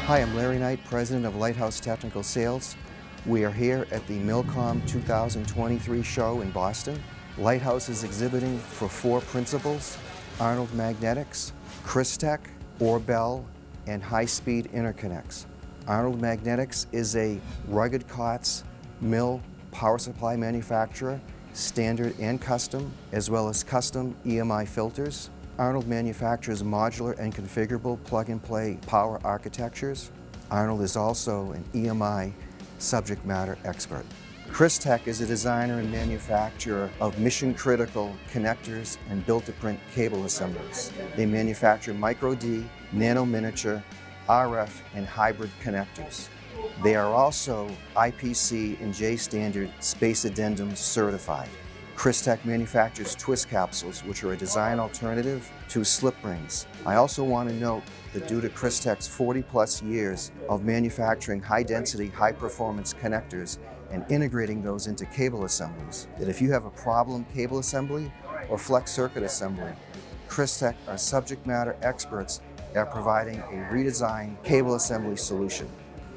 Hi, I'm Larry Knight, President of Lighthouse Technical Sales. We are here at the MILCOM 2023 show in Boston. Lighthouse is exhibiting for four principals: Arnold Magnetics, Crystech, Orbel, and high-speed interconnects. Arnold Magnetics is a rugged COTS mill power supply manufacturer, standard and custom, as well as custom EMI filters. Arnold manufactures modular and configurable plug-and-play power architectures. Arnold is also an EMI subject matter expert. Crystech is a designer and manufacturer of mission-critical connectors and built-to-print cable assemblies. They manufacture micro-D, nano-miniature, RF, and hybrid connectors. They are also IPC and J Standard Space Addendum certified. Crystech manufactures twist capsules, which are a design alternative to slip rings. I also want to note that due to Crystech's 40-plus years of manufacturing high-density, high-performance connectors and integrating those into cable assemblies, that if you have a problem cable assembly or flex circuit assembly, Crystech are subject matter experts at providing a redesigned cable assembly solution.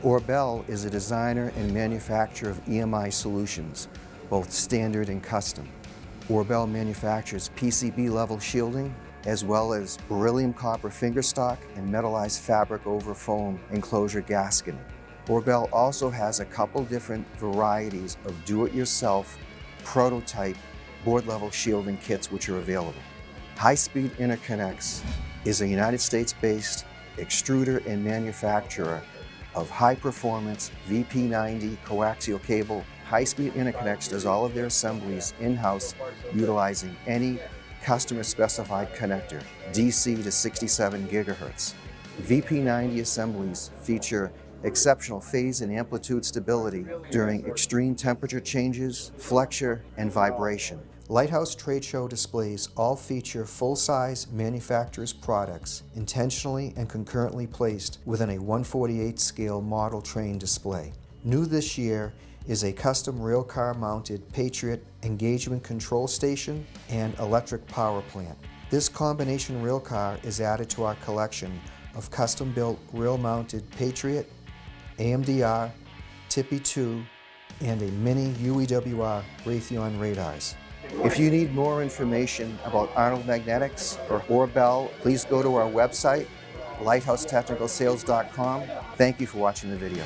Orbel is a designer and manufacturer of EMI solutions, both standard and custom. Orbel manufactures PCB-level shielding, as well as beryllium copper fingerstock and metallized fabric over foam enclosure gasketing. Orbel also has a couple different varieties of do-it-yourself prototype board-level shielding kits which are available. High-Speed Interconnects is a United States-based extruder and manufacturer of high-performance VP90 coaxial cable. High-Speed Interconnects does all of their assemblies in-house utilizing any customer-specified connector, DC to 67 gigahertz. VP90 assemblies feature exceptional phase and amplitude stability during extreme temperature changes, flexure, and vibration. Lighthouse trade show displays all feature full-size manufacturer's products intentionally and concurrently placed within a 1/48 scale model train display. New this year is a custom railcar mounted Patriot engagement control station and electric power plant. This combination railcar is added to our collection of custom built rail mounted Patriot, AMDR, TIPI-2, and a mini UEWR Raytheon radars. If you need more information about Arnold Magnetics or Orbel, please go to our website, lighthousetechnicalsales.com. Thank you for watching the video.